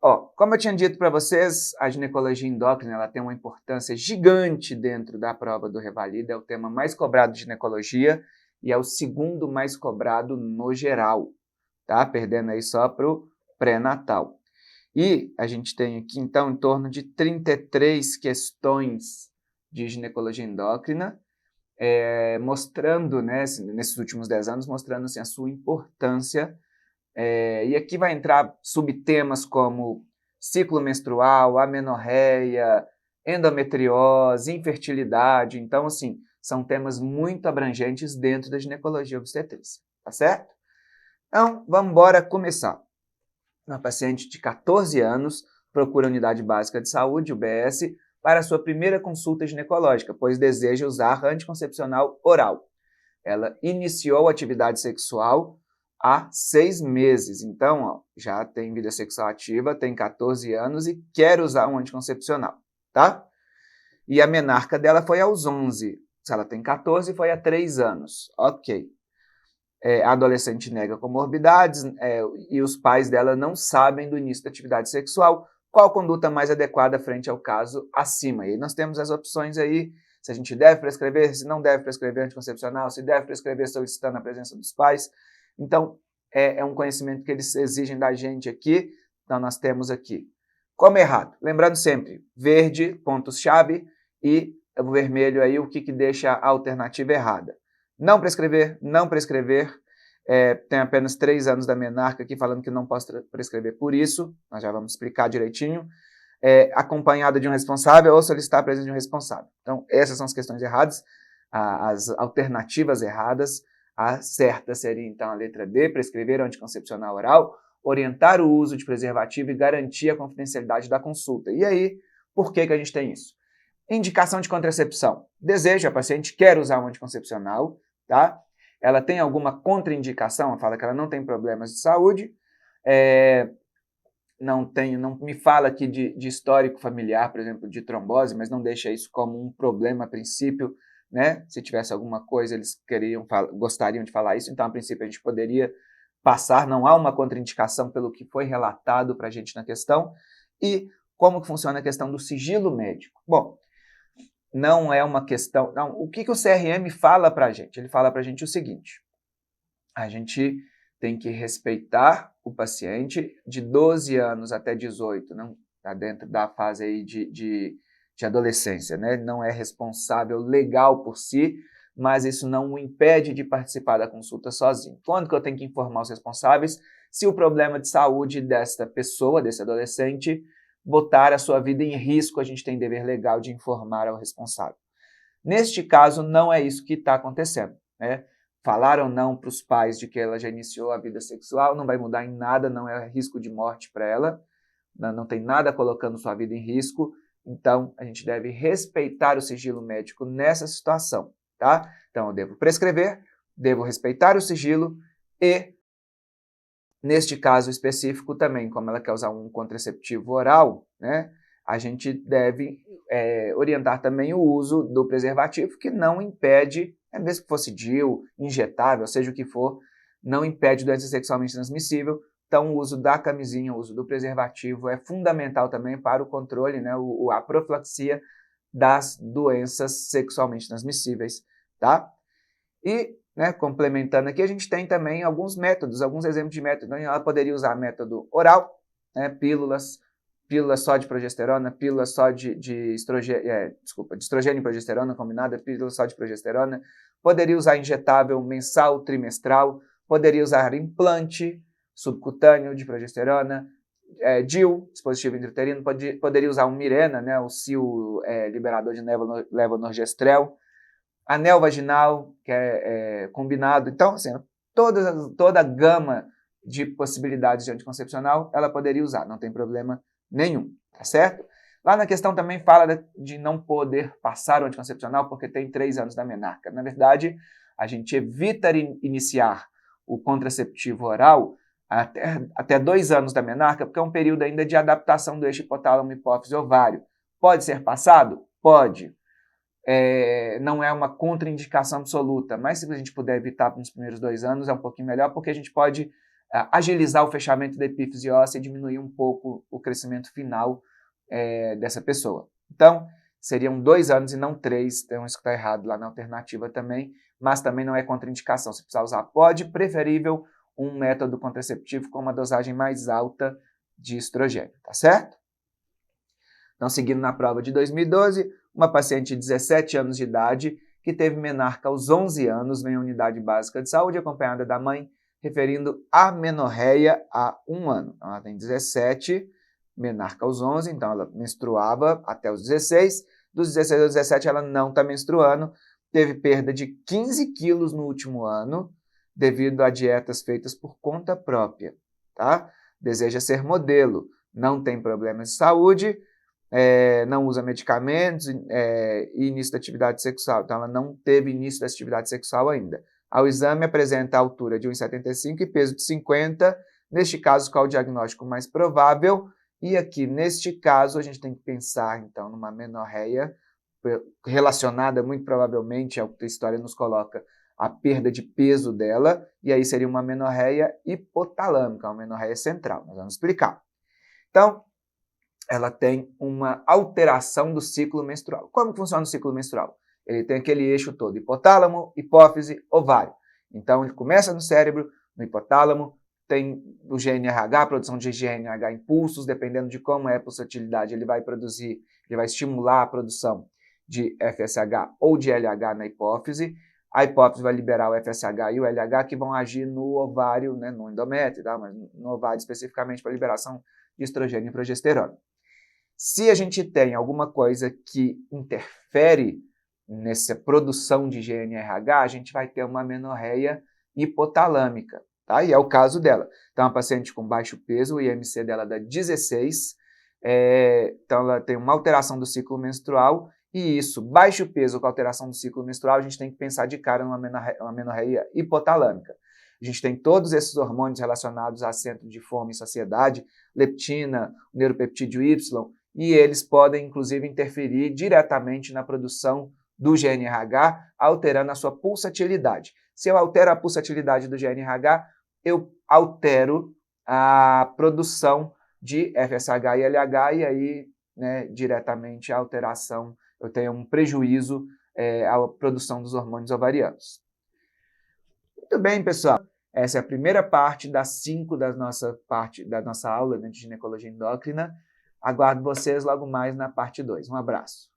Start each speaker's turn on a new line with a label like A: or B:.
A: Ó, como eu tinha dito para vocês, a ginecologia endócrina ela tem uma importância gigante dentro da prova do Revalida, é o tema mais cobrado de ginecologia e é o segundo mais cobrado no geral, tá? Perdendo aí só para o pré-natal. E a gente tem aqui, então, em torno de 33 questões de ginecologia endócrina, mostrando, né, nesses últimos 10 anos, mostrando assim, a sua importância. E aqui vai entrar subtemas como ciclo menstrual, amenorreia, endometriose, infertilidade. Então, assim, são temas muito abrangentes dentro da ginecologia obstetrícia, tá certo? Então, vamos embora começar. Uma paciente de 14 anos procura a Unidade Básica de Saúde, UBS, para a sua primeira consulta ginecológica, pois deseja usar anticoncepcional oral. Ela iniciou a atividade sexual há 6 meses, então ó, já tem vida sexual ativa, tem 14 anos e quer usar um anticoncepcional, tá? E a menarca dela foi aos 11, se ela tem 14, foi há 3 anos, ok. A adolescente nega comorbidades e os pais dela não sabem do início da atividade sexual. Qual conduta mais adequada frente ao caso acima? E nós temos as opções aí, se a gente deve prescrever, se não deve prescrever anticoncepcional, se deve prescrever solicitando a presença dos pais. Então, é um conhecimento que eles exigem da gente aqui. Então, nós temos aqui como errado. Lembrando sempre, verde, pontos-chave, e o vermelho aí, o que deixa a alternativa errada. Não prescrever, não prescrever. Tem apenas 3 anos da menarca aqui falando que não posso prescrever por isso, nós já vamos explicar direitinho. Acompanhada de um responsável ou solicitar a presença de um responsável. Então, essas são as questões erradas, as alternativas erradas. A certa seria, então, a letra D, prescrever anticoncepcional oral, orientar o uso de preservativo e garantir a confidencialidade da consulta. E aí, por que a gente tem isso? Indicação de contracepção. Desejo, a paciente quer usar um anticoncepcional, tá? Ela tem alguma contraindicação, ela fala que ela não tem problemas de saúde, não me fala aqui de histórico familiar, por exemplo, de trombose, mas não deixa isso como um problema a princípio, né? Se tivesse alguma coisa, eles gostariam de falar isso, então a princípio a gente poderia passar, não há uma contraindicação pelo que foi relatado para a gente na questão. E como que funciona a questão do sigilo médico? Bom, não é uma questão... Não, o que o CRM fala para a gente? Ele fala para a gente o seguinte: a gente tem que respeitar o paciente de 12 anos até 18, não está dentro da fase aí de adolescência, né? Ele não é responsável legal por si, mas isso não o impede de participar da consulta sozinho. Quando que eu tenho que informar os responsáveis? Se o problema de saúde desta pessoa, desse adolescente, botar a sua vida em risco, a gente tem dever legal de informar ao responsável. Neste caso, não é isso que está acontecendo, né? Falar ou não para os pais de que ela já iniciou a vida sexual não vai mudar em nada, não é risco de morte para ela, não tem nada colocando sua vida em risco, então a gente deve respeitar o sigilo médico nessa situação, tá? Então eu devo prescrever, devo respeitar o sigilo e, neste caso específico também, como ela quer usar um contraceptivo oral, né, a gente deve orientar também o uso do preservativo, que não impede, mesmo que fosse DIU, injetável, seja o que for, não impede doença sexualmente transmissível. Então, o uso da camisinha, o uso do preservativo é fundamental também para o controle, né, a profilaxia das doenças sexualmente transmissíveis, tá? E, né, complementando aqui, a gente tem também alguns métodos, alguns exemplos de métodos. Então, ela poderia usar método oral, né, pílulas só de progesterona, pílula só de estrogênio e progesterona combinada, pílula só de progesterona. Poderia usar injetável mensal, trimestral. Poderia usar implante subcutâneo de progesterona. DIU, dispositivo intrauterino. Poderia usar um Mirena, né, o CIO liberador de levonorgestrel. Anel vaginal, que é combinado. Então, assim, toda a gama de possibilidades de anticoncepcional, ela poderia usar, não tem problema nenhum, tá certo? Lá na questão também fala de não poder passar o anticoncepcional porque tem 3 anos da menarca. Na verdade, a gente evita iniciar o contraceptivo oral até 2 anos da menarca, porque é um período ainda de adaptação do eixo hipotálamo, hipófise, ovário. Pode ser passado? Pode. Não é uma contraindicação absoluta, mas se a gente puder evitar nos primeiros 2 anos é um pouquinho melhor, porque a gente pode agilizar o fechamento da epífise óssea e diminuir um pouco o crescimento final dessa pessoa. Então, seriam 2 anos e não 3, então isso está errado lá na alternativa também, mas também não é contraindicação. Se precisar usar, pode, preferível um método contraceptivo com uma dosagem mais alta de estrogênio, tá certo? Então, seguindo na prova de 2012, uma paciente de 17 anos de idade que teve menarca aos 11 anos, vem à unidade básica de saúde, acompanhada da mãe, referindo amenorreia há 1 ano. Então, ela tem 17, menarca aos 11, então ela menstruava até os 16, dos 16 aos 17 ela não está menstruando, teve perda de 15 quilos no último ano, devido a dietas feitas por conta própria, tá? Deseja ser modelo, não tem problemas de saúde, não usa medicamentos e início da atividade sexual. Então, ela não teve início da atividade sexual ainda. Ao exame, apresenta a altura de 1,75 e peso de 50. Neste caso, qual o diagnóstico mais provável? E aqui, neste caso, a gente tem que pensar, então, numa menorreia relacionada, muito provavelmente, ao que a história nos coloca, a perda de peso dela, e aí seria uma menorreia hipotalâmica, uma menorreia central. Nós vamos explicar. Então, ela tem uma alteração do ciclo menstrual. Como que funciona o ciclo menstrual? Ele tem aquele eixo todo, hipotálamo, hipófise, ovário. Então, ele começa no cérebro, no hipotálamo, tem o GNRH, a produção de GNRH impulsos, dependendo de como é a pulsatilidade, ele vai estimular a produção de FSH ou de LH na hipófise. A hipófise vai liberar o FSH e o LH que vão agir no ovário, né, no endométrio, tá? Mas no ovário especificamente para liberação de estrogênio e progesterona. Se a gente tem alguma coisa que interfere nessa produção de GNRH, a gente vai ter uma amenorreia hipotalâmica, tá? E é o caso dela. Então, uma paciente com baixo peso, o IMC dela dá 16, então ela tem uma alteração do ciclo menstrual, e isso, baixo peso com alteração do ciclo menstrual, a gente tem que pensar de cara numa amenorreia hipotalâmica. A gente tem todos esses hormônios relacionados a centro de fome e saciedade, leptina, neuropeptídeo Y, e eles podem, inclusive, interferir diretamente na produção do GNRH, alterando a sua pulsatilidade. Se eu altero a pulsatilidade do GNRH, eu altero a produção de FSH e LH, e aí, né, diretamente a alteração, eu tenho um prejuízo à produção dos hormônios ovarianos. Muito bem, pessoal. Essa é a primeira parte das 5 da nossa aula, né, de ginecologia endócrina. Aguardo vocês logo mais na parte 2. Um abraço.